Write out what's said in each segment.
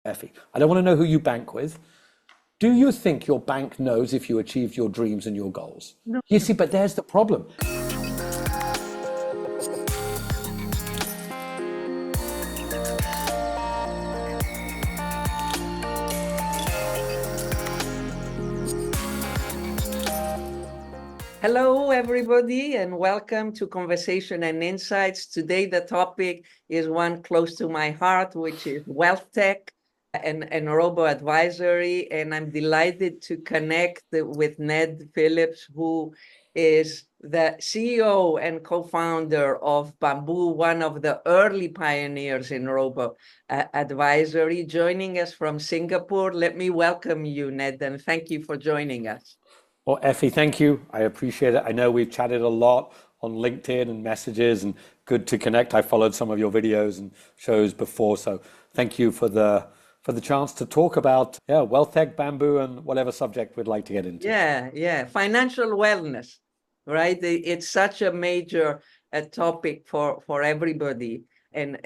Effie, I don't want to know who you bank with. Do you think your bank knows if you achieved your dreams and your goals? No. You see, but there's the problem. Hello, everybody, and welcome to Conversation and Insights. Today, the topic is one close to my heart, which is wealth tech and robo-advisory. And I'm delighted to connect with Ned Phillips, who is the CEO and co-founder of Bambu, one of the early pioneers in robo-advisory, joining us from Singapore. Let me welcome you, Ned, and thank you for joining us. Well, Effie, thank you. I appreciate it. I know we've chatted a lot on LinkedIn and messages, and good to connect. I followed some of your videos and shows before, so thank you for the chance to talk about wealth tech, Bambu, and whatever subject we'd like to get into. Yeah. Financial wellness, right? It's such a major topic for everybody. And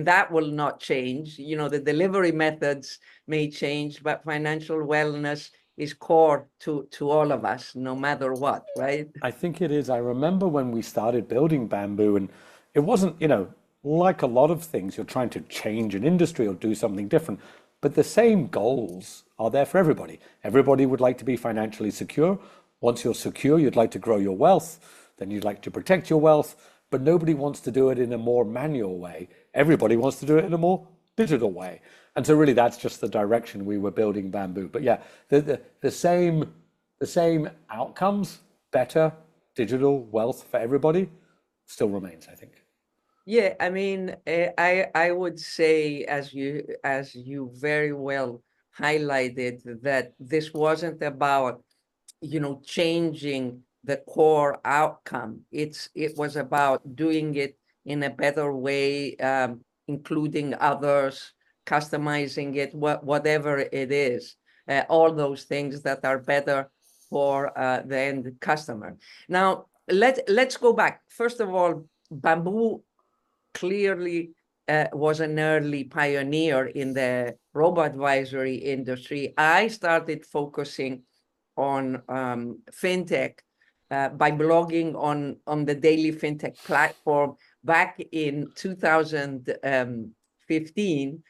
that will not change. You know, the delivery methods may change, but financial wellness is core to all of us, no matter what, right? I think it is. I remember when we started building Bambu, and it wasn't, like a lot of things, you're trying to change an industry or do something different, but the same goals are there for everybody. Everybody would like to be financially secure. Once you're secure, you'd like to grow your wealth, then you'd like to protect your wealth, but nobody wants to do it in a more manual way. Everybody wants to do it in a more digital way. And so really that's just the direction we were building Bambu. But yeah, the same outcomes, better digital wealth for everybody, still remains, I think. Yeah, I mean, I would say, as you very well highlighted, that this wasn't about, changing the core outcome. It was about doing it in a better way, including others, customizing it, whatever it is, all those things that are better for the end customer. Now, let's go back. First of all, Bambu clearly was an early pioneer in the robo-advisory industry. I started focusing on fintech by blogging on the daily fintech platform back in 2015.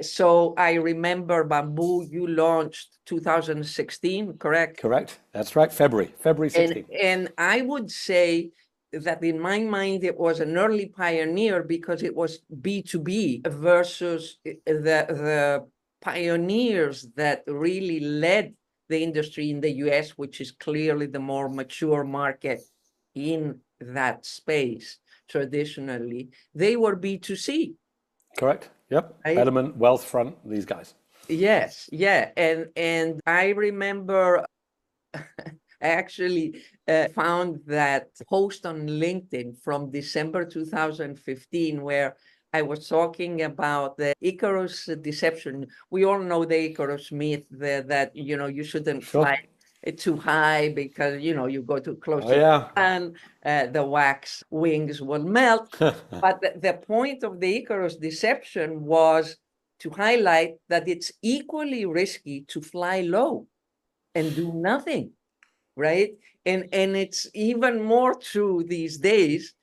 So I remember Bambu, you launched 2016, correct? Correct. That's right. February 16. And I would say that in my mind, it was an early pioneer because it was B2B versus the pioneers that really led the industry in the US, which is clearly the more mature market in that space traditionally. They were B2C. Correct. Yep. Right? Element, Wealthfront, these guys. Yes. Yeah. And I remember I actually found that post on LinkedIn from December 2015, where I was talking about the Icarus deception. We all know the Icarus myth that you shouldn't fly too high because, you go too close to the sun, the wax wings will melt. But the point of the Icarus deception was to highlight that it's equally risky to fly low and do nothing. Right. And it's even more true these days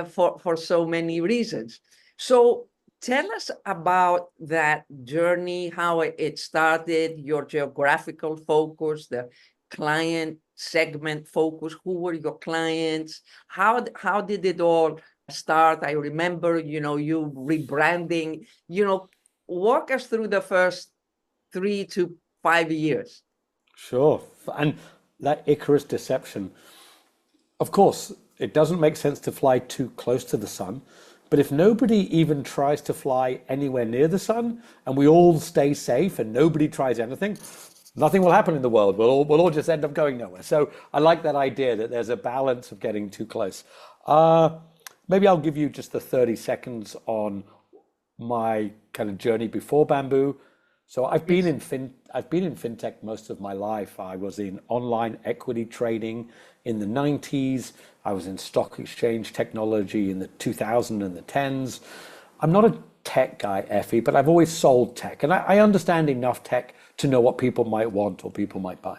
for so many reasons. So tell us about that journey, how it started, your geographical focus, the client segment focus. Who were your clients? How did it all start? I remember, you rebranding, walk us through the first 3 to 5 years. Sure. And that Icarus deception, of course, it doesn't make sense to fly too close to the sun, but if nobody even tries to fly anywhere near the sun and we all stay safe and nobody tries anything, nothing will happen in the world. We'll all just end up going nowhere. So I like that idea that there's a balance of getting too close. Maybe I'll give you just the 30 seconds on my kind of journey before Bambu. So I've been in fintech most of my life. I was in online equity trading in the 90s. I was in stock exchange technology in the 2000s and the 10s. I'm not a tech guy, Effie, but I've always sold tech. And I understand enough tech to know what people might want or people might buy.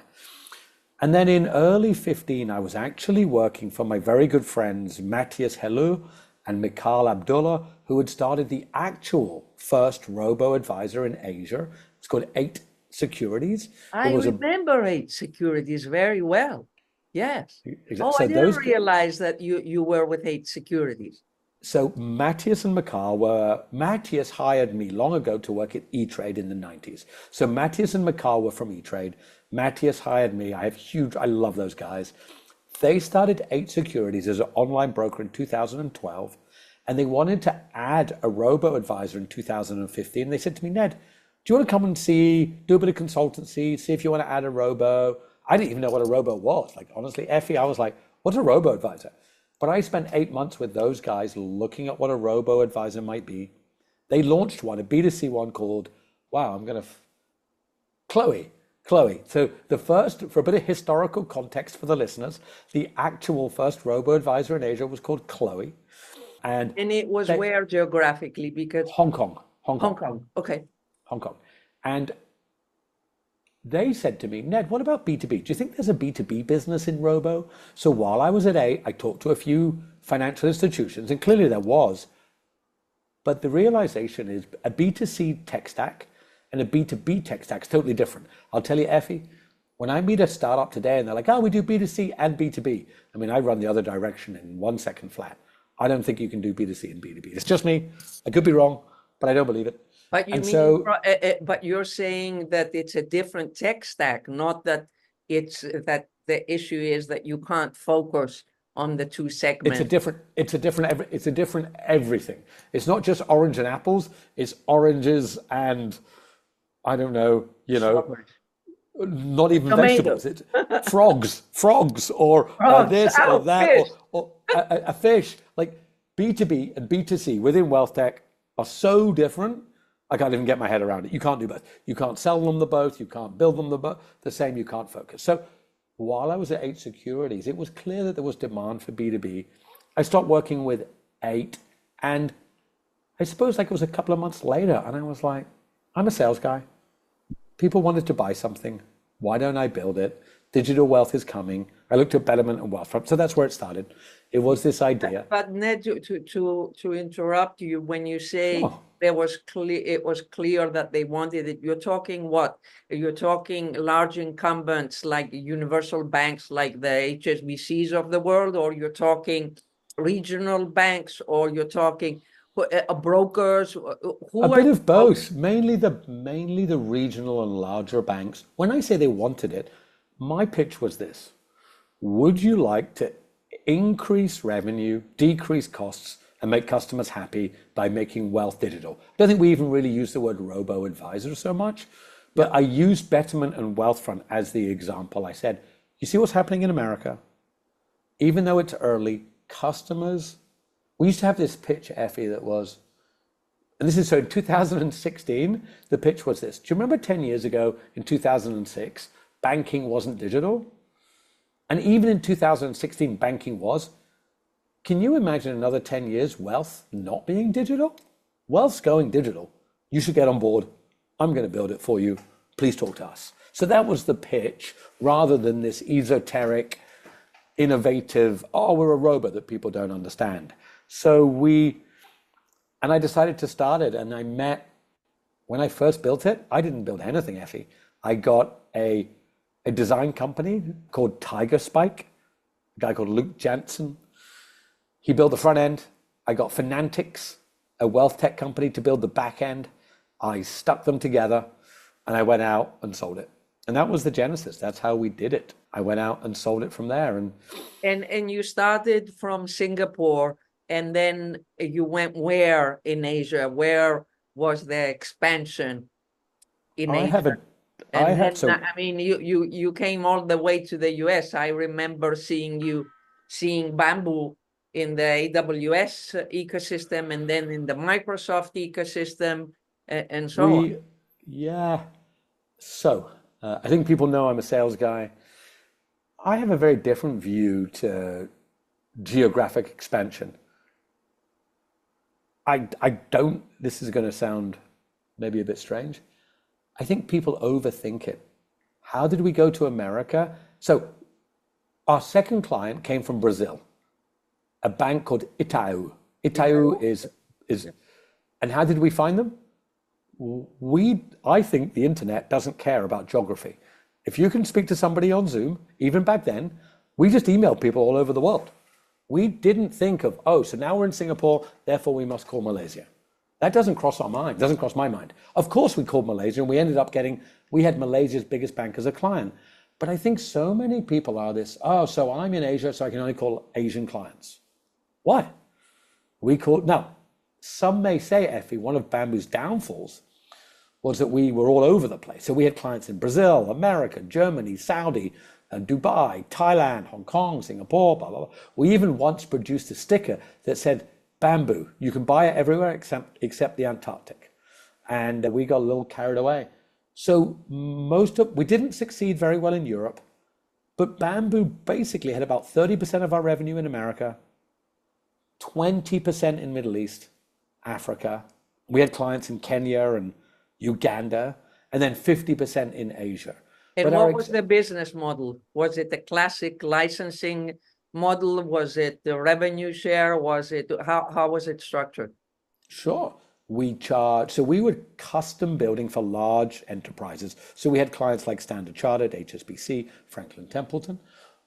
And then in early 15, I was actually working for my very good friends, Matthias Hellu and Mikhail Abdullah, who had started the actual first robo-advisor in Asia. It's called 8 Securities. I remember 8 Securities very well. Yes. Oh, So I didn't realize that you were with 8 Securities. So Matthias and Mikhail Matthias hired me long ago to work at E-Trade in the 90s. So Matthias and Mikhail were from E-Trade. Matthias hired me. I love those guys. They started 8 Securities as an online broker in 2012, and they wanted to add a robo-advisor in 2015. They said to me, Ned, do you want to come and do a bit of consultancy, see if you want to add a robo? I didn't even know what a robo was. Like, honestly, Effie, I was like, what's a robo-advisor? But I spent 8 months with those guys looking at what a robo-advisor might be. They launched one, a B2C one called, Chloe. So for a bit of historical context for the listeners, the actual first robo-advisor in Asia was called Chloe. And it was where geographically? Because Hong Kong. Okay. Hong Kong. And they said to me, Ned, what about B2B? Do you think there's a B2B business in robo? So while I was at I talked to a few financial institutions, and clearly there was. But the realization is a B2C tech stack and a B2B tech stack is totally different. I'll tell you, Effie, when I meet a startup today and they're like, oh, we do B2C and B2B. I mean, I run the other direction in 1 second flat. I don't think you can do B2C and B2B. It's just me. I could be wrong, but I don't believe it. But you're saying that it's a different tech stack, not that that the issue is that you can't focus on the 2 segments. It's a different everything. It's not just orange and apples. It's oranges and I don't know, not even Tomatoes. vegetables. It's frogs or this or that fish. or a fish. Like B2B and B2C within wealth tech are so different. I can't even get my head around it. You can't do both. You can't sell them the both. You can't build them the same. You can't focus. So while I was at 8 Securities, it was clear that there was demand for B2B. I stopped working with 8, and I suppose like it was a couple of months later, and I was like, I'm a sales guy. People wanted to buy something. Why don't I build it? Digital wealth is coming. I looked at Betterment and Wealthfront. So that's where it started. It was this idea. But Ned, to interrupt you, when you say it was clear that they wanted it, you're talking what? You're talking large incumbents like universal banks like the HSBCs of the world, or you're talking regional banks, or you're talking brokers? A bit of both, mainly the regional and larger banks. When I say they wanted it, my pitch was this: would you like to increase revenue, decrease costs, and make customers happy by making wealth digital? I don't think we even really use the word robo-advisor so much, but I used Betterment and Wealthfront as the example. I said, you see what's happening in America? Even though it's early, customers, we used to have this pitch, Effie, that was, and this is so in 2016, the pitch was this. Do you remember 10 years ago in 2006, banking wasn't digital? And even in 2016, banking was. Can you imagine another 10 years, wealth not being digital? Wealth's going digital. You should get on board. I'm going to build it for you. Please talk to us. So that was the pitch, rather than this esoteric, innovative, we're a robot that people don't understand. And I decided to start it, and when I first built it, I didn't build anything, Effie. I got a design company called Tiger Spike, a guy called Luke Jansen. He built the front end. I got Finantics, a wealth tech company, to build the back end. I stuck them together and I went out and sold it. And that was the genesis. That's how we did it. I went out and sold it from there. And you started from Singapore, and then you went where in Asia? Where was the expansion in Asia? You came all the way to the US. I remember seeing Bambu in the AWS ecosystem, and then in the Microsoft ecosystem, and so on. Yeah. So I think people know I'm a sales guy. I have a very different view to geographic expansion. I don't, this is going to sound maybe a bit strange. I think people overthink it. How did we go to America? So our second client came from Brazil, a bank called Itaú. Itaú is, and how did we find them? I think the internet doesn't care about geography. If you can speak to somebody on Zoom, even back then, we just emailed people all over the world. We didn't think of, oh, so now we're in Singapore, therefore we must call Malaysia. That doesn't cross our mind, doesn't cross my mind. Of course we called Malaysia and we ended up we had Malaysia's biggest bank as a client. But I think so many people are this, oh, so I'm in Asia, so I can only call Asian clients. Why? Now, some may say, Effie, one of Bambu's downfalls was that we were all over the place. So we had clients in Brazil, America, Germany, Saudi, Dubai, Thailand, Hong Kong, Singapore, blah, blah, blah. We even once produced a sticker that said, Bambu, you can buy it everywhere except the Antarctic. And we got a little carried away. So we didn't succeed very well in Europe, but Bambu basically had about 30% of our revenue in America, 20% in Middle East, Africa. We had clients in Kenya and Uganda, and then 50% in Asia. And what was the business model? Was it a classic licensing model? Was it the revenue share? Was it how was it structured? Sure. So we were custom building for large enterprises. So we had clients like Standard Chartered, HSBC, Franklin Templeton.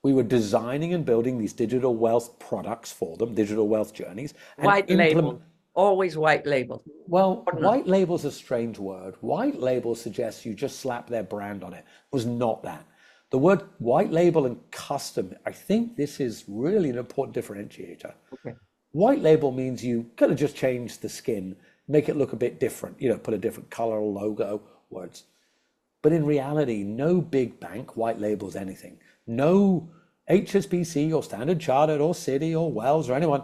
We were designing and building these digital wealth products for them, digital wealth journees. White label, always white label. Well, white label's a strange word. White label suggests you just slap their brand on it. It was not that. The word white label and custom, I think this is really an important differentiator. Okay. White label means you kind of just change the skin, make it look a bit different, put a different color, logo, words. But in reality, no big bank white labels anything. No HSBC or Standard Chartered or Citi or Wells or anyone,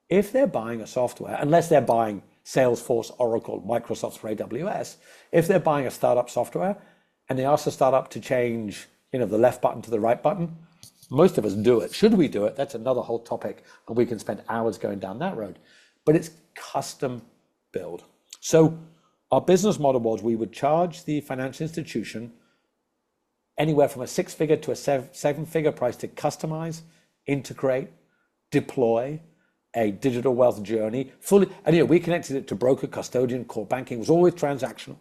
if they're buying a software, unless they're buying Salesforce, Oracle, Microsoft or AWS, if they're buying a startup software and they ask the startup to change, the left button to the right button, most of us do it. Should we do it? That's another whole topic, and we can spend hours going down that road. But it's custom build. So our business model was we would charge the financial institution anywhere from a 6-figure to a 7-figure price to customize, integrate, deploy a digital wealth journey fully. And we connected it to broker, custodian, core banking. It was always transactional.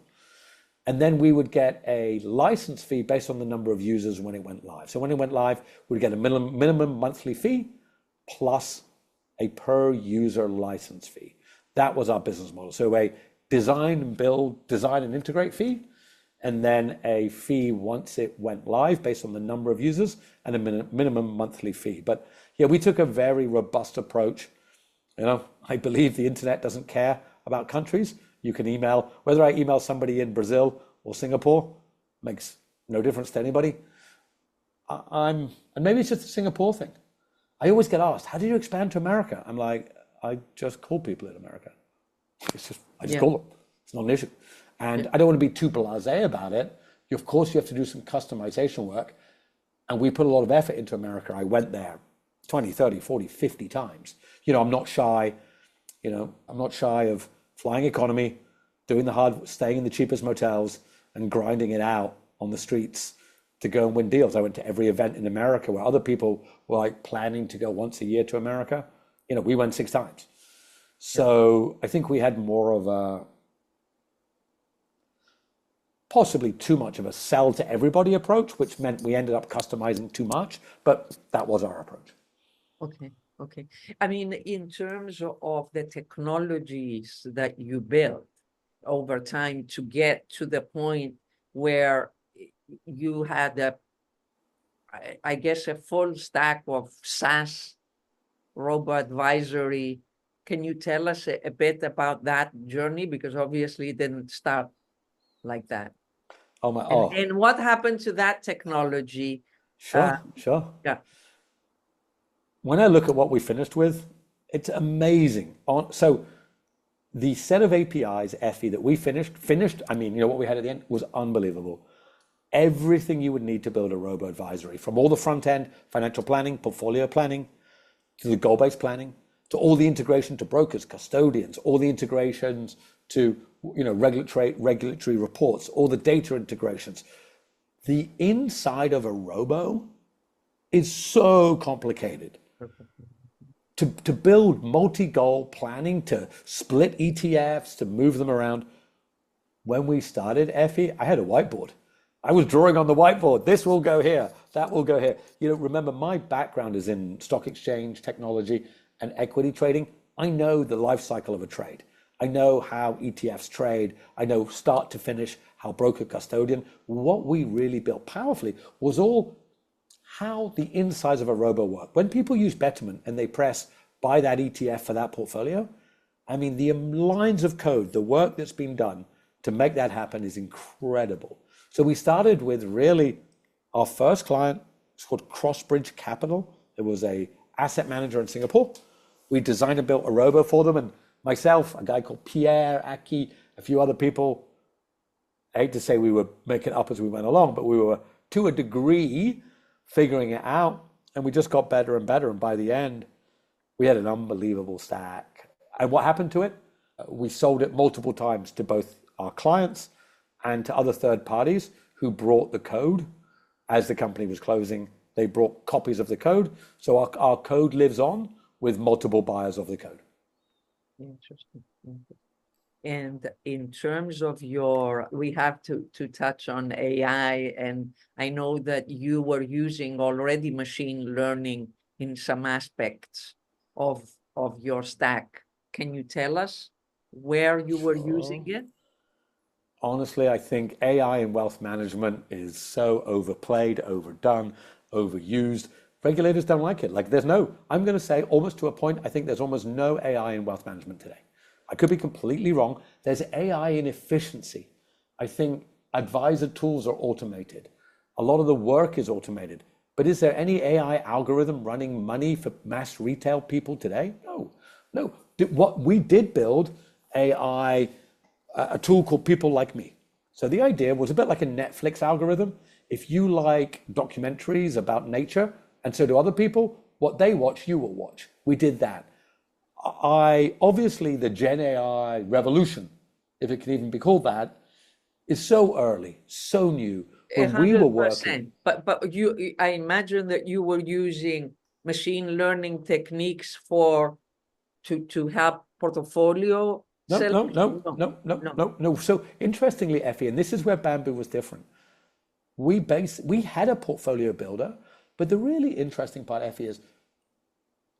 And then we would get a license fee based on the number of users when it went live. So when it went live, we'd get a minimum monthly fee plus a per user license fee. That was our business model. So a design and integrate fee, and then a fee once it went live based on the number of users, and a minimum monthly fee. But yeah, we took a very robust approach. I believe the internet doesn't care about countries. You can email, whether I email somebody in Brazil or Singapore, makes no difference to anybody. And maybe it's just a Singapore thing. I always get asked, how did you expand to America? I'm like, I just call people in America. I just call them. It's not an issue. And I don't want to be too blasé about it. Of course, you have to do some customization work. And we put a lot of effort into America. I went there 20, 30, 40, 50 times. I'm not shy. I'm not shy of flying economy, doing the hard, staying in the cheapest motels and grinding it out on the streets to go and win deals. I went to every event in America where other people were like planning to go once a year to America. We went 6 times. So I think we had more of a, possibly too much of a sell to everybody approach, which meant we ended up customizing too much, but that was our approach. Okay. I mean, in terms of the technologies that you built over time to get to the point where you had I guess a full stack of SaaS, robo-advisory. Can you tell us a bit about that journey? Because obviously it didn't start like that. And what happened to that technology? Sure. Yeah. When I look at what we finished with, it's amazing. So the set of APIs, Effie, that we finished, what we had at the end was unbelievable. Everything you would need to build a robo-advisory, from all the front end, financial planning, portfolio planning, to the goal-based planning, to all the integration to brokers, custodians, all the integrations to regulatory reports, all the data integrations. The inside of a robo is so complicated. To build multi-goal planning, to split ETFs, to move them around. When we started, Effie, I had a whiteboard. I was drawing on the whiteboard. This will go here, that will go here. Remember, my background is in stock exchange, technology, and equity trading. I know the life cycle of a trade. I know how ETFs trade. I know start to finish how broker custodian. What we really built powerfully was all how the insides of a robo work. When people use Betterment and they press buy that ETF for that portfolio, I mean, the lines of code, the work that's been done to make that happen is incredible. So we started with really our first client. It's called Crossbridge Capital. It was a asset manager in Singapore. We designed and built a robo for them, and myself, a guy called Pierre, Aki, a few other people. I hate to say we were making it up as we went along, but we were to a degree figuring it out, and we just got better and better. And by the end, we had an unbelievable stack. And what happened to it? We sold it multiple times to both our clients and to other third parties who brought the code as the company was closing. They brought copies of the code. So our code lives on with multiple buyers of the code. Interesting. And in terms of we have to touch on AI, and I know that you were using already machine learning in some aspects of your stack. Can you tell us where you were using it? Honestly, I think AI in wealth management is so overplayed, overdone, overused. Regulators don't like it. I'm going to say almost to a point, I think there's almost no AI in wealth management today. I could be completely wrong. There's AI in efficiency. I think advisor tools are automated. A lot of the work is automated. But is there any AI algorithm running money for mass retail people today? No. What we did build AI, a tool called People Like Me. So the idea was a bit like a Netflix algorithm. If you like documentaries about nature, and so do other people, what they watch, you will watch. We did that. Obviously the Gen AI revolution, if it can even be called that, is so early, so new. When we were working, but I imagine that you were using machine learning techniques to help portfolio. No. So interestingly, Effie, and this is where Bambu was different. We had a portfolio builder, but the really interesting part, Effie, is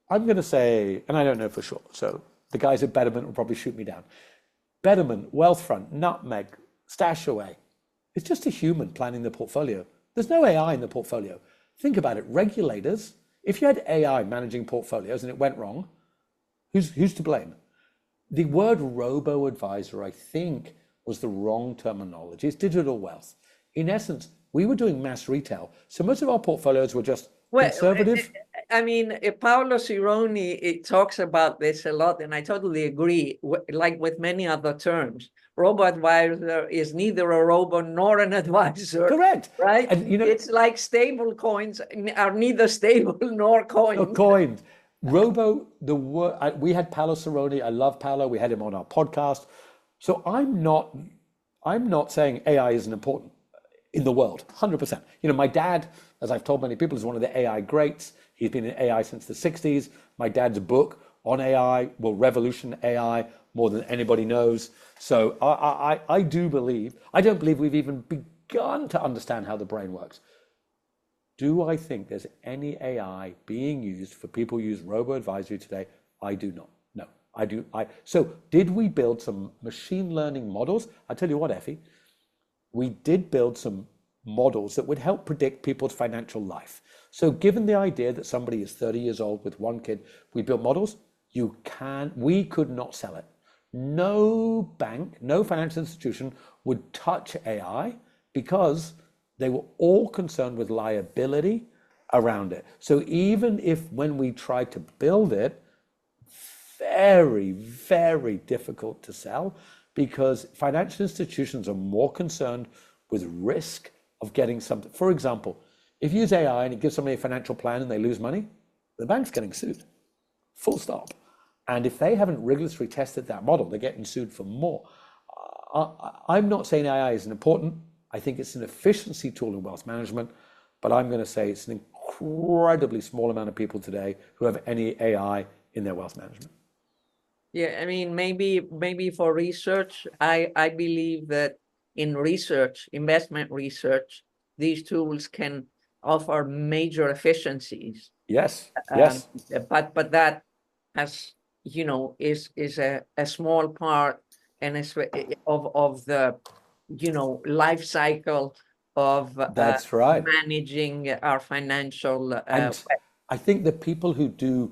I'm going to say, and I don't know for sure, so the guys at Betterment will probably shoot me down. Betterment, Wealthfront, Nutmeg, Stashaway. It's just a human planning the portfolio. There's no AI in the portfolio. Think about it. Regulators, if you had AI managing portfolios and it went wrong, who's to blame? The word robo-advisor, I think, was the wrong terminology. It's digital wealth. In essence, we were doing mass retail. So most of our portfolios were just conservative. I mean, Paolo Cironi talks about this a lot, and I totally agree, like with many other terms. Robo-advisor is neither a robo nor an advisor. Correct. Right? And, it's like stable coins are neither stable nor coins. No, coins. Robo, the word, we had Paolo Cironi. I love Paolo. We had him on our podcast. So I'm not saying AI isn't important in the world, 100%. My dad, as I've told many people, is one of the AI greats. He's been in AI since the 60s. My dad's book on AI will revolution AI more than anybody knows. So I do believe, I don't believe we've even begun to understand how the brain works. Do I think there's any AI being used for people who use robo-advisory today? I do not. No, I do. So did we build some machine learning models? I tell you what, Effie, we did build some models that would help predict people's financial life. So given the idea that somebody is 30 years old with one kid, we built models. We could not sell it. No bank, no financial institution would touch AI because they were all concerned with liability around it. So even if when we tried to build it, very, very difficult to sell because financial institutions are more concerned with risk of getting something. For example, if you use AI and it gives somebody a financial plan and they lose money, the bank's getting sued. Full stop. And if they haven't rigorously tested that model, they're getting sued for more. I'm not saying AI isn't important. I think it's an efficiency tool in wealth management, but I'm going to say it's an incredibly small amount of people today who have any AI in their wealth management. Yeah, I mean, maybe for research, I believe that in research, investment research, these tools can offer major efficiencies. Yes, yes. But that has, is a small part and of the, life cycle of That's right. managing our financial. And I think the people who do,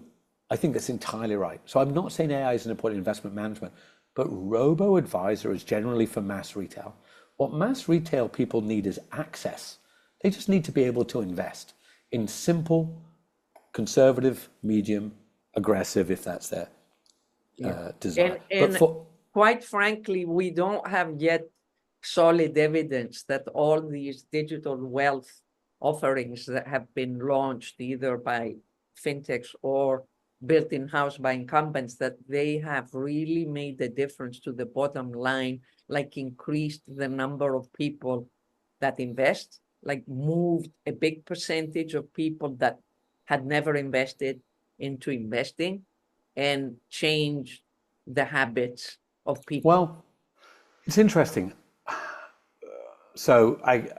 I think that's entirely right. So I'm not saying AI isn't important in investment management, but robo-advisor is generally for mass retail. What mass retail people need is access. They just need to be able to invest in simple, conservative, medium, aggressive, if that's their desire. And quite frankly, we don't have yet solid evidence that all these digital wealth offerings that have been launched either by fintechs or built in-house by incumbents, that they have really made a difference to the bottom line, like increased the number of people that invest, like moved a big percentage of people that had never invested into investing, and changed the habits of people. Well, it's interesting. So I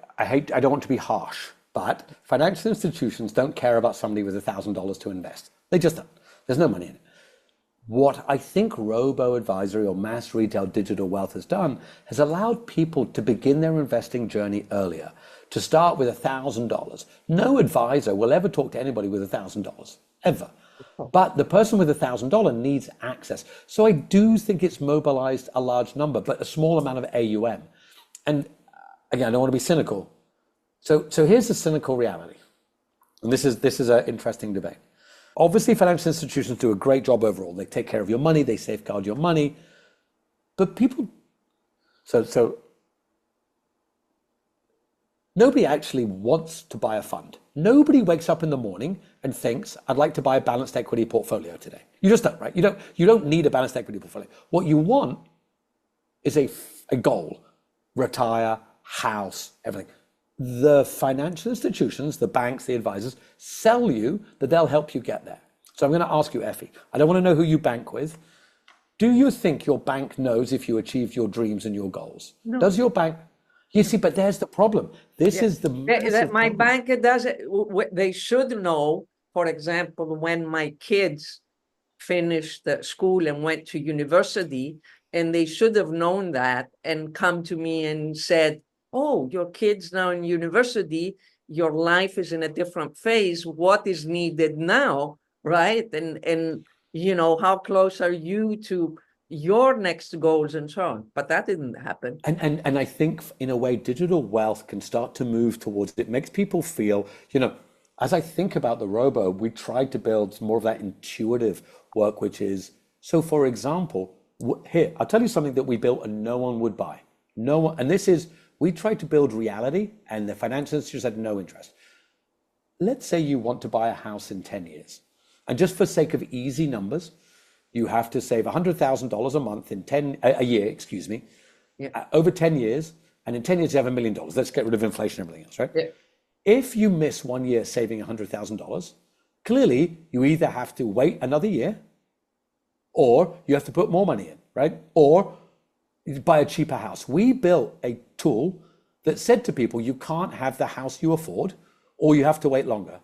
don't want to be harsh, but financial institutions don't care about somebody with $1,000 to invest. They just don't. There's no money in it. What I think robo-advisory or mass retail digital wealth has done has allowed people to begin their investing journey earlier, to start with $1,000. No advisor will ever talk to anybody with $1,000, ever. But the person with $1,000 needs access. So I do think it's mobilized a large number, but a small amount of AUM. And again, I don't want to be cynical. So here's the cynical reality. And this is an interesting debate. Obviously, financial institutions do a great job overall. They take care of your money, they safeguard your money. But people, so nobody actually wants to buy a fund. Nobody wakes up in the morning and thinks, I'd like to buy a balanced equity portfolio today. You just don't, right? You don't need a balanced equity portfolio. What you want is a goal. Retire, house, everything. The financial institutions, the banks, the advisors, sell you that they'll help you get there. So I'm going to ask you, Effie, I don't want to know who you bank with. Do you think your bank knows if you achieved your dreams and your goals? No. Does your bank? You see, but there's the problem. This is the massive my problem. bank does it. They should know, for example, when my kids finished school and went to university, and they should have known that and come to me and said, oh, your kid's now in university, your life is in a different phase. What is needed now, right? And how close are you to your next goals and so on? But that didn't happen. And I think in a way, digital wealth can start to move towards it. It makes people feel, as I think about the robo, we tried to build more of that intuitive work, which is, so for example, here, I'll tell you something that we built and no one would buy. No one, and this is, we tried to build reality and the financial institutions had no interest. Let's say you want to buy a house in 10 years. And just for sake of easy numbers, you have to save $100,000 a month a year, over 10 years. And in 10 years, you have $1 million. Let's get rid of inflation and everything else, right? Yeah. If you miss 1 year saving $100,000, clearly you either have to wait another year or you have to put more money in, right? Or buy a cheaper house. We built a tool that said to people, you can't have the house you afford or you have to wait longer.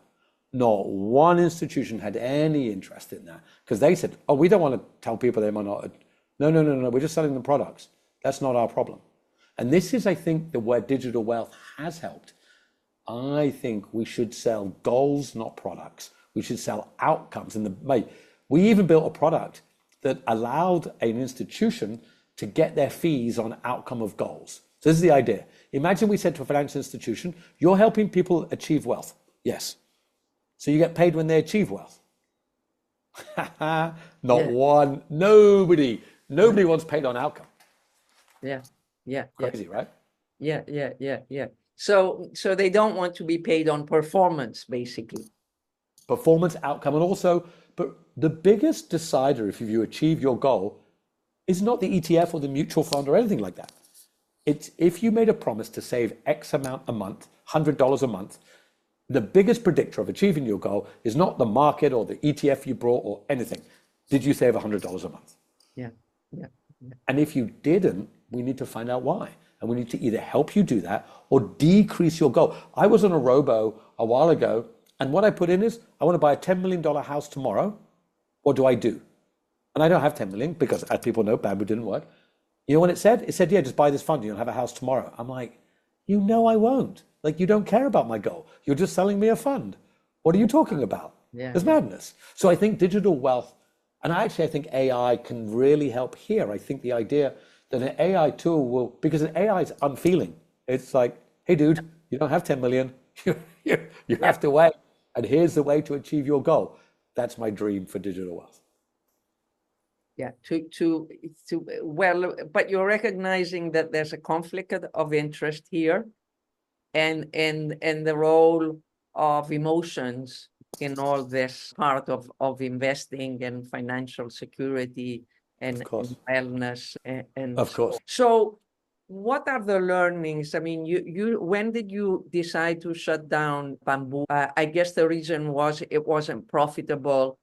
Not one institution had any interest in that because they said, oh, we don't want to tell people they might not. No, we're just selling them products. That's not our problem. And this is, I think, where digital wealth has helped. I think we should sell goals, not products. We should sell outcomes. We even built a product that allowed an institution to get their fees on outcome of goals. So this is the idea. Imagine we said to a financial institution, you're helping people achieve wealth. Yes. So you get paid when they achieve wealth. One, nobody wants paid on outcome. Yeah. Crazy, right? Yeah. So they don't want to be paid on performance, basically. Performance, outcome, and also, but the biggest decider if you achieve your goal is not the ETF or the mutual fund or anything like that. It's if you made a promise to save X amount a month, $100 a month, the biggest predictor of achieving your goal is not the market or the ETF you brought or anything. Did you save $100 a month? Yeah, yeah, yeah. And if you didn't, we need to find out why. And we need to either help you do that or decrease your goal. I was on a robo a while ago, and what I put in is, I want to buy a $10 million house tomorrow. What do I do? And I don't have 10 million because, as people know, Bambu didn't work. You know what it said? It said, yeah, just buy this fund. You'll have a house tomorrow. I'm like, you know I won't. Like, you don't care about my goal. You're just selling me a fund. What are you talking about? Yeah, It's madness. So I think digital wealth, and I think AI can really help here. I think the idea that an AI tool will, because an AI is unfeeling. It's like, hey, dude, you don't have 10 million. You have to wait. And here's the way to achieve your goal. That's my dream for digital wealth. Yeah, well, but you're recognizing that there's a conflict of interest here, and the role of emotions in all this part of investing and financial security and wellness and Of course. So what are the learnings? I mean, you when did you decide to shut down Bambu? I guess the reason was it wasn't profitable,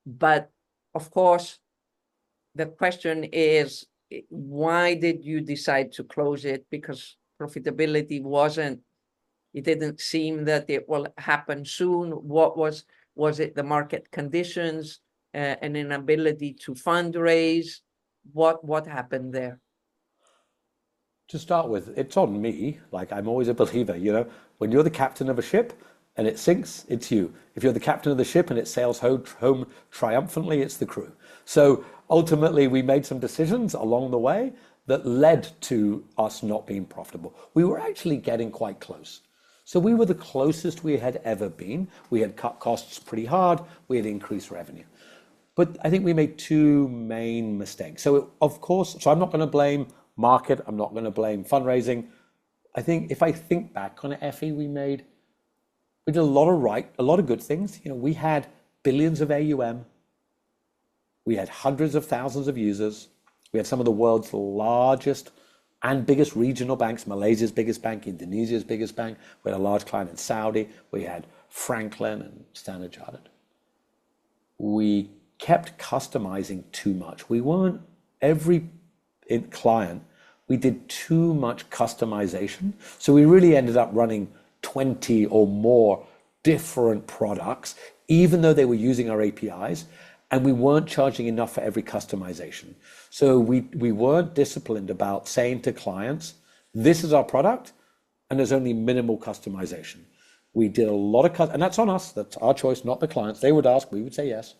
but of course, the question is, why did you decide to close it? Because profitability wasn't, it didn't seem that it will happen soon. What was it the market conditions, an inability to fundraise? What happened there? To start with, it's on me. Like, I'm always a believer, when you're the captain of a ship and it sinks, it's you. If you're the captain of the ship and it sails home triumphantly, it's the crew. So ultimately, we made some decisions along the way that led to us not being profitable. We were actually getting quite close. So we were the closest we had ever been. We had cut costs pretty hard. We had increased revenue. But I think we made two main mistakes. So of course, I'm not going to blame market. I'm not going to blame fundraising. I think if I think back on Effie, we did a lot of good things. We had billions of AUM. We had hundreds of thousands of users. We had some of the world's largest and biggest regional banks, Malaysia's biggest bank, Indonesia's biggest bank. We had a large client in Saudi. We had Franklin and Standard Chartered. We kept customizing too much. We weren't every client. We did too much customization. So we really ended up running 20 or more different products, even though they were using our APIs. And we weren't charging enough for every customization. So we weren't disciplined about saying to clients, this is our product, and there's only minimal customization. We did a lot of and that's on us. That's our choice, not the clients. They would ask, we would say yes.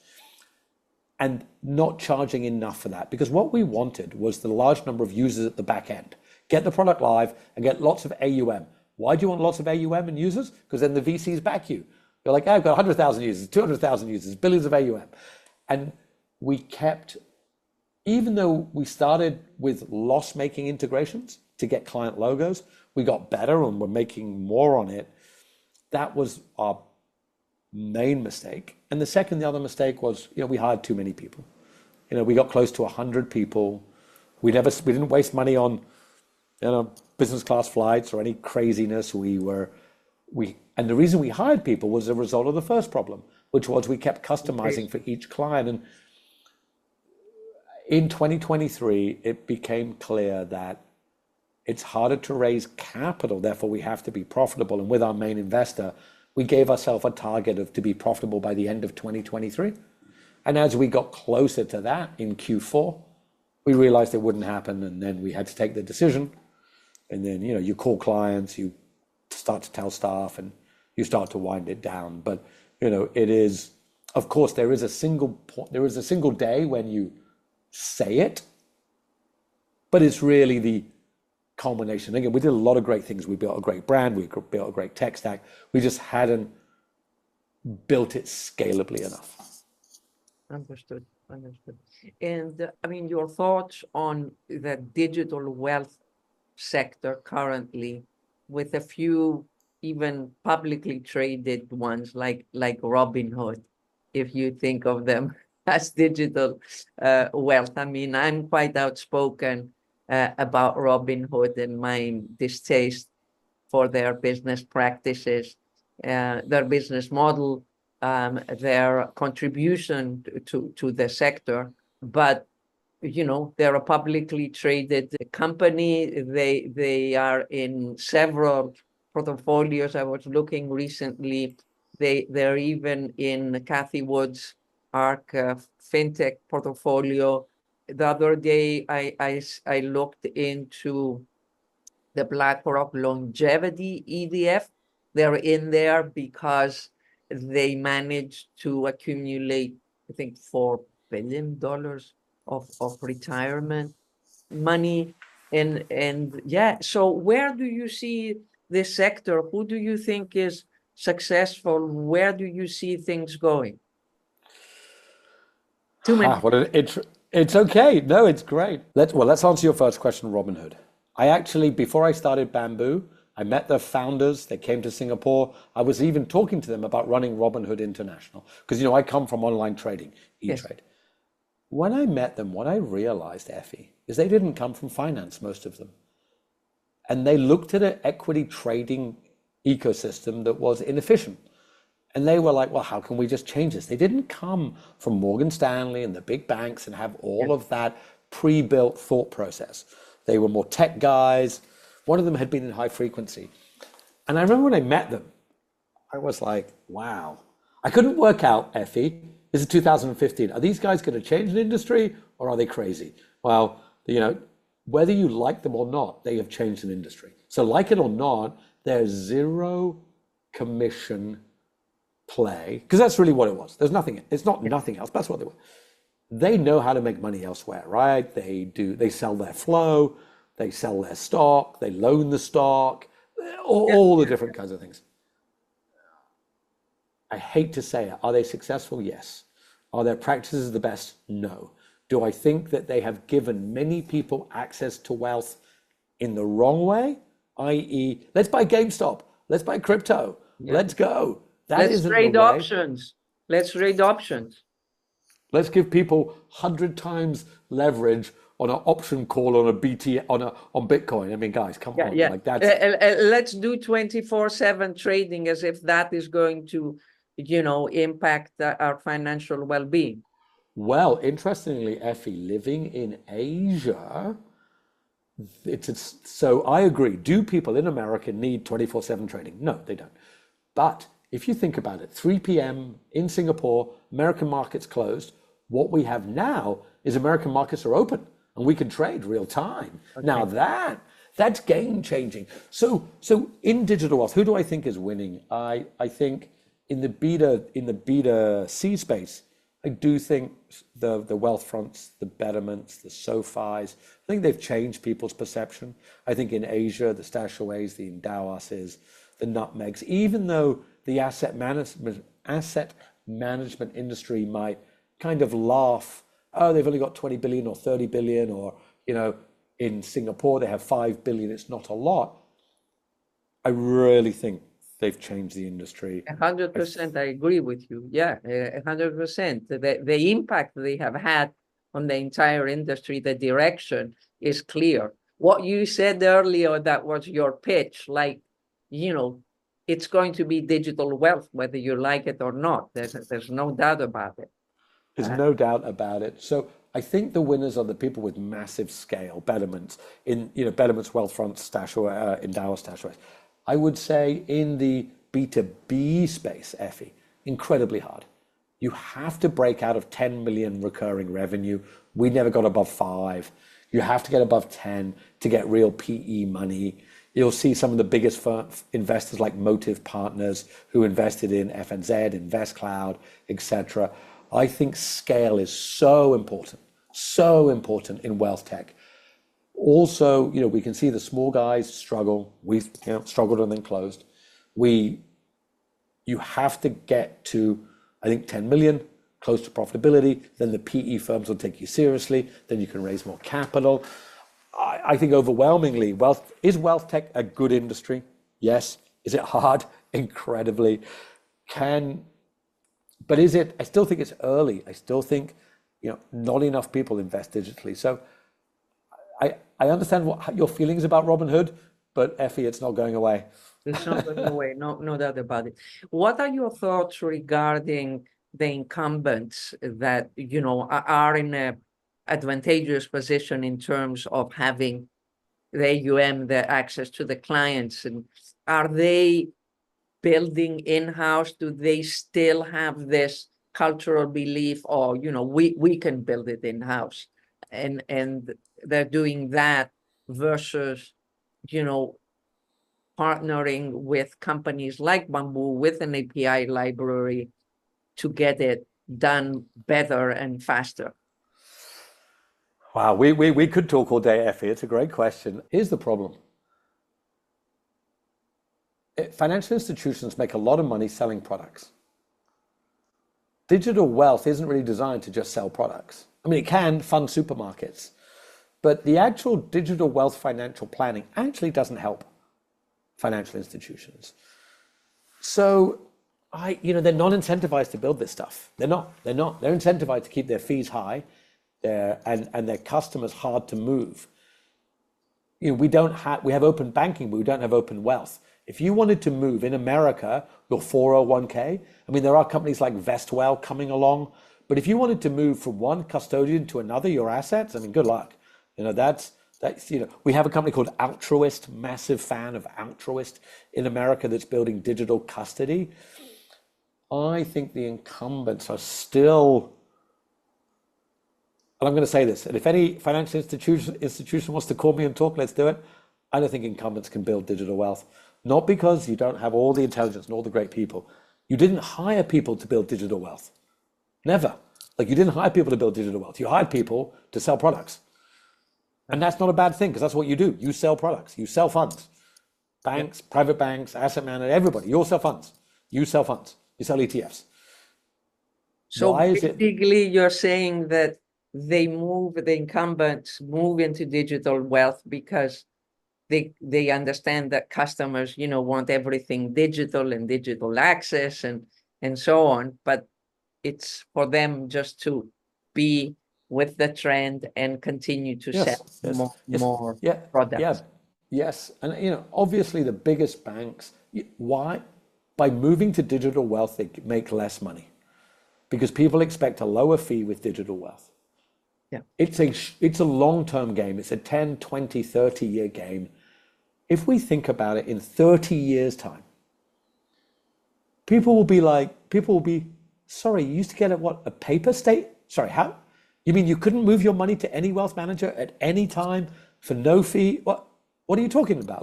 And not charging enough for that. Because what we wanted was the large number of users at the back end. Get the product live and get lots of AUM. Why do you want lots of AUM and users? Because then the VCs back you. You're like, I've got 100,000 users, 200,000 users, billions of AUM. And we kept, even though we started with loss-making integrations to get client logos, we got better and we're making more on it. That was our main mistake. And the other mistake was, we hired too many people. We got close to 100 people. We didn't waste money on, business class flights or any craziness. And the reason we hired people was a result of the first problem, which was we kept customizing for each client. And in 2023, it became clear that it's harder to raise capital. Therefore, we have to be profitable. And with our main investor, we gave ourselves a target to be profitable by the end of 2023. And as we got closer to that in Q4, we realized it wouldn't happen. And then we had to take the decision. And then, you call clients, you start to tell staff, and you start to wind it down. But, it is, of course, there is a single day when you say it, but it's really the culmination. Again, we did a lot of great things. We built a great brand. We built a great tech stack. We just hadn't built it scalably enough. Understood. And I mean, your thoughts on the digital wealth sector currently, with a few even publicly traded ones like Robinhood, if you think of them as digital wealth. I mean, I'm quite outspoken about Robinhood and my distaste for their business practices, their business model, their contribution to the sector. But they're a publicly traded company. They are in several portfolios. I was looking recently. They're even in Kathy Wood's ARC Fintech portfolio. The other day, I looked into the BlackRock Longevity ETF. They're in there because they managed to accumulate, I think, $4 billion of retirement money. And yeah, so where do you see this sector? Who do you think is successful? Where do you see things going? Too many. It's okay. No, it's great. Let's answer your first question, Robinhood. I actually, before I started Bambu, I met the founders. They came to Singapore. I was even talking to them about running Robinhood International because, I come from online trading, E-Trade. Yes. When I met them, what I realized, Effie, is they didn't come from finance, most of them. And they looked at an equity trading ecosystem that was inefficient. And they were like, well, how can we just change this? They didn't come from Morgan Stanley and the big banks and have all of that pre-built thought process. They were more tech guys. One of them had been in high frequency. And I remember when I met them, I was like, wow. I couldn't work out, Effie, this is 2015. Are these guys going to change an industry or are they crazy? Well, whether you like them or not, they have changed an industry. So like it or not, there's zero commission play, because that's really what it was. There's nothing, it's not nothing else. That's what they were. They know how to make money elsewhere, right? They sell their flow, they sell their stock, they loan the stock, all the different kinds of things. I hate to say it. Are they successful? Yes. Are their practices the best? No. Do I think that they have given many people access to wealth in the wrong way? i.e., let's buy GameStop, let's buy crypto, let's go. Let's trade options. Let's trade options. Let's give people 100 times leverage on an option call on a BT on Bitcoin. I mean, guys, come on. Yeah. Like that's let's do 24/7 trading as if that is going to, impact our financial well-being. Well, interestingly, Effie, living in Asia, so I agree. Do people in America need 24/7 trading? No, they don't. But if you think about it, 3 p.m. in Singapore, American markets closed. What we have now is American markets are open and we can trade real time. Okay. Now that's game changing. So in digital wealth, who do I think is winning? I think in the B2C space, I do think the Wealthfronts, the Betterments, the SoFis, I think they've changed people's perception. I think in Asia, the Stashaways, the Endowases, the Nutmegs, even though the asset management industry might kind of laugh, oh, they've only got 20 billion or 30 billion, or, in Singapore, they have 5 billion, it's not a lot. I really think they've changed the industry. 100%, I agree with you. Yeah, 100%. The impact they have had on the entire industry, the direction is clear. What you said earlier, that was your pitch, like, it's going to be digital wealth, whether you like it or not. There's no doubt about it. There's no doubt about it. So I think the winners are the people with massive scale, Betterments, Betterments, Wealthfront, Stashaway, Endowa, Stashaway. I would say in the B2B space, Effie, incredibly hard. You have to break out of 10 million recurring revenue. We never got above 5. You have to get above 10 to get real PE money. You'll see some of the biggest investors like Motive Partners who invested in FNZ, InvestCloud, etc. I think scale is so important in wealth tech. Also, we can see the small guys struggle. We've struggled and then closed. You have to get to, I think, 10 million, close to profitability. Then the PE firms will take you seriously. Then you can raise more capital. I think overwhelmingly, is wealth tech a good industry? Yes. Is it hard? Incredibly. Can But is it? I still think it's early. I still think, not enough people invest digitally. So I understand what your feelings about Robinhood, but Effie, it's not going away. It's not going away, no doubt about it. What are your thoughts regarding the incumbents that, are in a advantageous position in terms of having the AUM, the access to the clients, and are they building in-house? Do they still have this cultural belief, or we can build it in-house, and they're doing that versus partnering with companies like Bambu with an API library to get it done better and faster? Wow, we could talk all day, Effie. It's a great question. Here's the problem. Financial institutions make a lot of money selling products. Digital wealth isn't really designed to just sell products. I mean, it can fund supermarkets, but the actual digital wealth financial planning actually doesn't help financial institutions. So they're not incentivized to build this stuff. They're not. They're incentivized to keep their fees high, and their customers hard to move. We have open banking, but we don't have open wealth. If you wanted to move in America, your 401k, I mean, there are companies like Vestwell coming along, but if you wanted to move from one custodian to another, your assets, I mean, good luck. That's we have a company called Altruist, massive fan of Altruist in America, that's building digital custody. I think the incumbents are still, and I'm going to say this, and if any financial institution wants to call me and talk, let's do it. I don't think incumbents can build digital wealth. Not because you don't have all the intelligence and all the great people. You didn't hire people to build digital wealth. Never. Like, you didn't hire people to build digital wealth. You hired people to sell products. And that's not a bad thing, because that's what you do. You sell products. You sell funds. Banks, private banks, asset managers, everybody. You all sell funds. You sell funds. You sell ETFs. So basically, you're saying that the incumbents move into digital wealth because they understand that customers, want everything digital and digital access and so on. But it's for them just to be with the trend and continue to sell more products. Yes. And obviously the biggest banks, why? By moving to digital wealth, they make less money because people expect a lower fee with digital wealth. Yeah. It's a long-term game. It's a 10, 20, 30-year game. If we think about it, in 30 years' time, people will be, sorry, you used to get a paper state? Sorry, how? You mean you couldn't move your money to any wealth manager at any time for no fee? What are you talking about?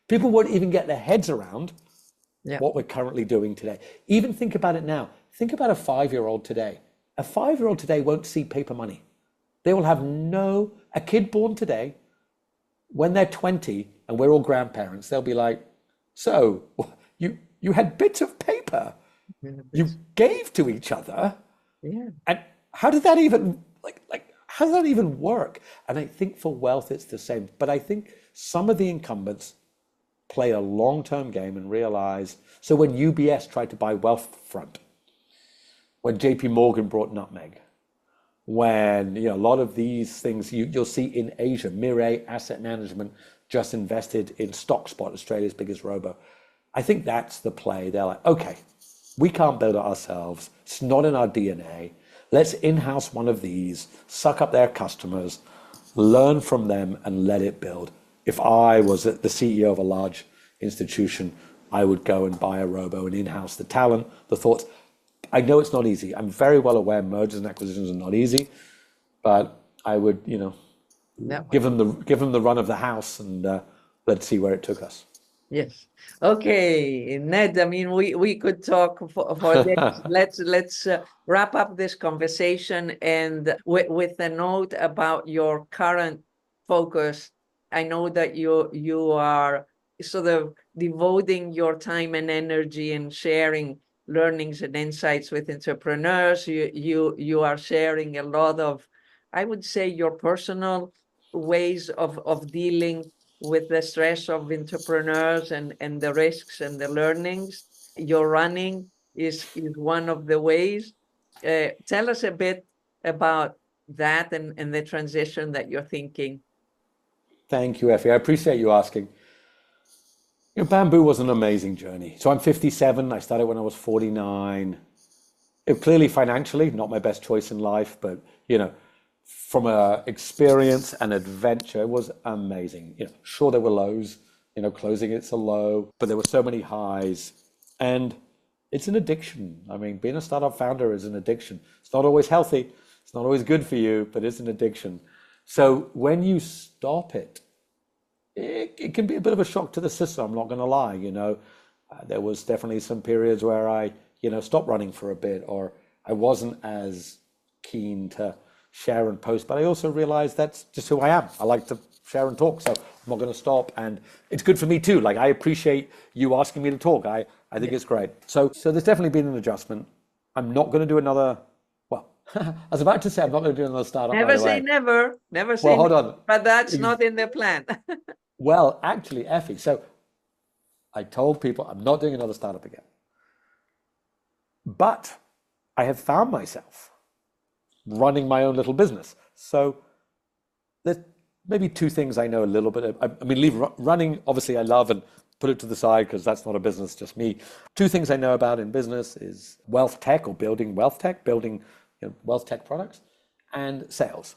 People won't even get their heads around what we're currently doing today. Even think about it now. Think about a 5-year-old today. A 5-year-old today won't see paper money. They will have a kid born today, when they're 20 and we're all grandparents, they'll be like, so you had bits of paper you gave to each other. Yeah. And how did that even how does that even work? And I think for wealth it's the same. But I think some of the incumbents play a long-term game and realize, so when UBS tried to buy Wealthfront, when JP Morgan brought Nutmeg, when a lot of these things you'll see in Asia, Mirae Asset Management just invested in StockSpot, Australia's biggest robo. I think that's the play. They're like, okay, we can't build it ourselves. It's not in our DNA. Let's in-house one of these, suck up their customers, learn from them, and let it build. If I was the CEO of a large institution, I would go and buy a robo and in-house the talent, the thoughts. I know it's not easy. I'm very well aware mergers and acquisitions are not easy, but I would, give them the run of the house, and let's see where it took us. Yes. Okay, Ned. I mean, we could talk for this. Let's wrap up this conversation, and with a note about your current focus. I know that you are sort of devoting your time and energy and sharing learnings and insights with entrepreneurs. You are sharing a lot of, I would say, your personal ways of dealing with the stress of entrepreneurs and the risks and the learnings. You're running is one of the ways. Tell us a bit about that and the transition that you're thinking. Thank you, Effie. I appreciate you asking. Bamboo was an amazing journey. So I'm 57. I started when I was 49. Clearly, financially, not my best choice in life, but from a experience and adventure, it was amazing. Sure, there were lows. Closing it's a low, but there were so many highs, and it's an addiction. I mean, being a startup founder is an addiction. It's not always healthy. It's not always good for you, but it's an addiction. So when you stop it, it can be a bit of a shock to the system. I'm not going to lie. There was definitely some periods where I, stopped running for a bit, or I wasn't as keen to share and post. But I also realized that's just who I am. I like to share and talk, so I'm not going to stop. And it's good for me too. Like, I appreciate you asking me to talk. I think it's great. So there's definitely been an adjustment. I'm not going to do another. Well, I was about to say I'm not going to do another startup. Never say never. Never say. Well, hold on. But that's not in the plan. Well, actually, Effie, so I told people I'm not doing another startup again. But I have found myself running my own little business. So there's maybe two things I know a little bit. I mean, running, obviously I love, and put it to the side because that's not a business, just me. Two things I know about in business is wealth tech, or building wealth tech, building wealth tech products, and sales.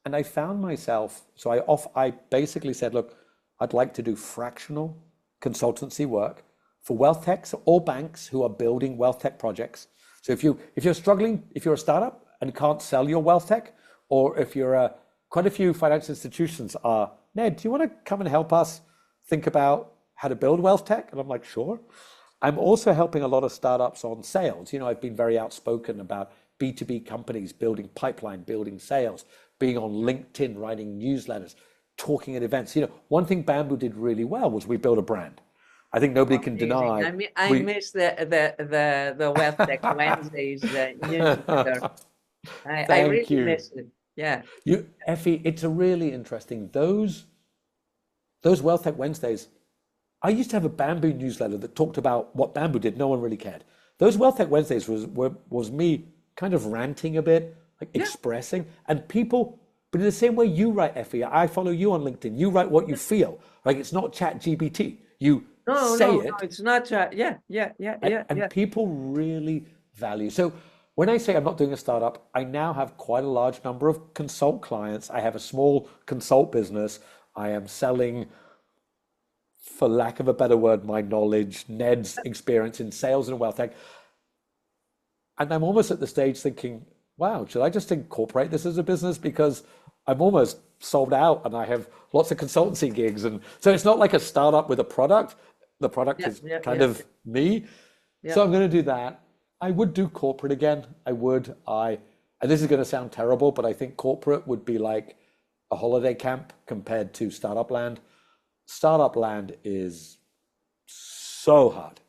And I found myself, so I basically said, look, I'd like to do fractional consultancy work for wealth techs or banks who are building wealth tech projects. So if you're struggling, if you're a startup and can't sell your wealth tech, or if you're quite a few financial institutions are, Ned, do you want to come and help us think about how to build wealth tech? And I'm like, sure. I'm also helping a lot of startups on sales. I've been very outspoken about B2B companies building pipeline, building sales, being on LinkedIn, writing newsletters, talking at events. One thing Bambu did really well was we built a brand. I think nobody can deny. I miss the Wealth Tech Wednesdays newsletter. I really miss it. Yeah. Effie, it's a really interesting. Those Wealth Tech Wednesdays, I used to have a Bambu newsletter that talked about what Bambu did. No one really cared. Those Wealth Tech Wednesdays was me kind of ranting a bit, like expressing, and people. But in the same way you write, Effie, I follow you on LinkedIn. You write what you feel. Like, it's not ChatGPT. You say it. No, it's not chat. Yeah. People really value. So when I say I'm not doing a startup, I now have quite a large number of consult clients. I have a small consult business. I am selling, for lack of a better word, my knowledge, Ned's experience in sales and wealth tech. And I'm almost at the stage thinking, wow, should I just incorporate this as a business? Because I'm almost sold out and I have lots of consultancy gigs. And so it's not like a startup with a product. The product is kind of me. Yeah. So I'm going to do that. I would do corporate again. And this is going to sound terrible, but I think corporate would be like a holiday camp compared to startup land. Startup land is so hard.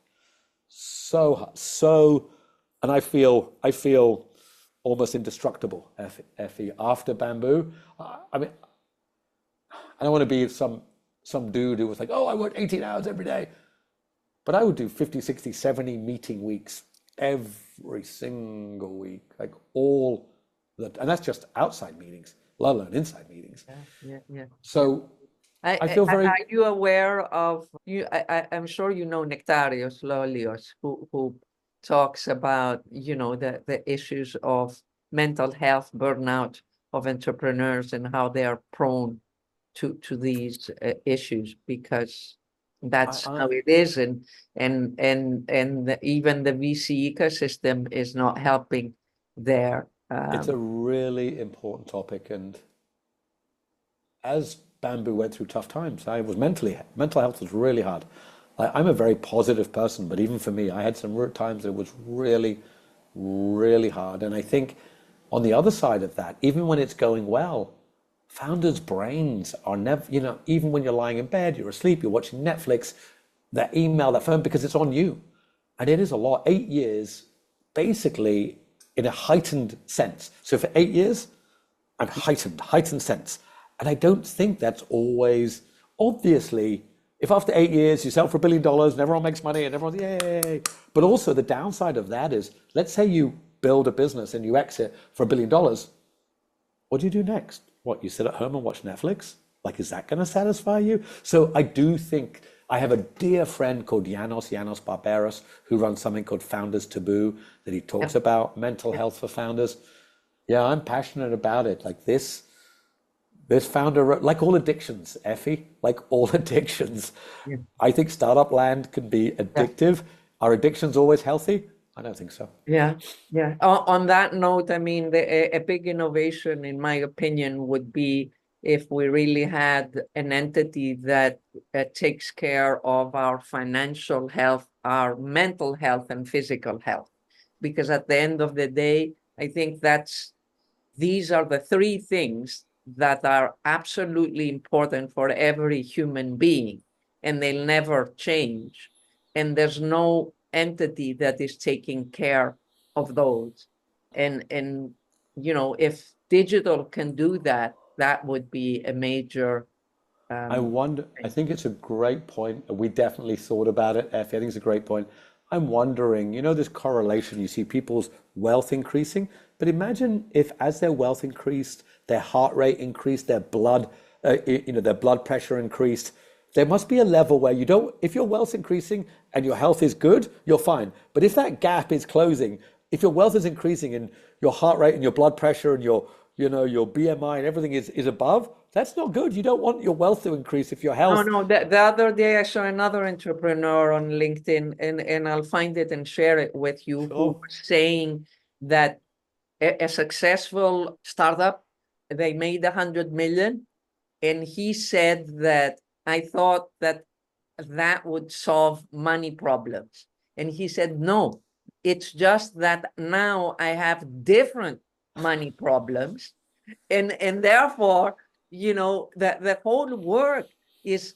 And I feel almost indestructible, Effie, after Bambu. I mean, I don't want to be some dude who was like, oh, I work 18 hours every day. But I would do 50, 60, 70 meeting weeks every single week, like and that's just outside meetings, let alone inside meetings. Yeah. So I feel very. Are you aware of you? I'm sure you know Nectarios Lolios, who talks about the issues of mental health, burnout of entrepreneurs, and how they are prone to these issues because that's how it is, and even the VC ecosystem is not helping there. It's a really important topic, and as Bambu went through tough times, mental health was really hard. I'm a very positive person, but even for me, I had some times that it was really, really hard. And I think on the other side of that, even when it's going well, founders' brains are never, even when you're lying in bed, you're asleep, you're watching Netflix, that email, that phone, because it's on you. And it is a lot. 8 years, basically, in a heightened sense. So for 8 years, I'm heightened sense. And I don't think that's always, obviously, if after 8 years you sell for $1 billion and everyone makes money and everyone's yay, but also the downside of that is, let's say you build a business and you exit for $1 billion, what do you do next? What, you sit at home and watch Netflix? Like, is that going to satisfy you? So I do think, I have a dear friend called Janos Barberos, who runs something called Founders Taboo, that he talks about mental health for founders. Yeah, I'm passionate about it. Like this founder, like all addictions, Effie, like all addictions. Yeah. I think startup land can be addictive. Yeah. Are addictions always healthy? I don't think so. Yeah, yeah. On that note, I mean, a big innovation, in my opinion, would be if we really had an entity that takes care of our financial health, our mental health, and physical health. Because at the end of the day, I think these are the three things that are absolutely important for every human being, and they'll never change. And there's no entity that is taking care of those. And if digital can do that, that would be a major I think it's a great point. We definitely thought about it, Effie. I think it's a great point. I'm wondering, this correlation, you see people's wealth increasing, but imagine if as their wealth increased, their heart rate increased, their blood pressure increased. There must be a level where if your wealth's increasing and your health is good, you're fine. But if that gap is closing, if your wealth is increasing and your heart rate and your blood pressure and your BMI and everything is above, that's not good. You don't want your wealth to increase if your health. No. The other day I saw another entrepreneur on LinkedIn, and I'll find it and share it with you, Sure. who was saying that a successful startup, they made 100 million, and he said that, I thought that would solve money problems. And he said, no, it's just that now I have different money problems. And therefore, the whole work is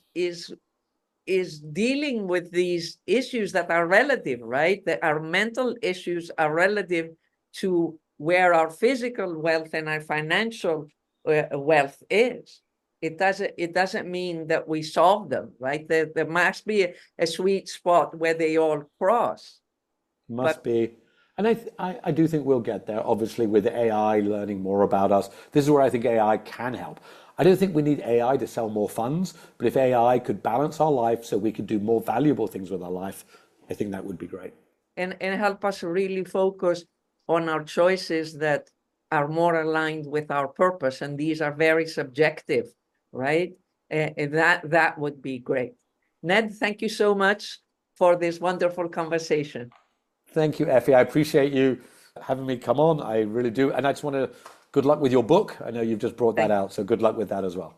dealing with these issues that are relative, right? That our mental issues are relative to where our physical wealth and our financial wealth is. It doesn't mean that we solve them, right? There must be a sweet spot where they all cross. Must be. And I do think we'll get there, obviously, with AI learning more about us. This is where I think AI can help. I don't think we need AI to sell more funds, but if AI could balance our life so we could do more valuable things with our life, I think that would be great. And help us really focus on our choices that are more aligned with our purpose. And these are very subjective, right? And that would be great. Ned, thank you so much for this wonderful conversation. Thank you, Effie. I appreciate you having me come on. I really do. And I just want to, good luck with your book. I know you've just brought that out, so good luck with that as well.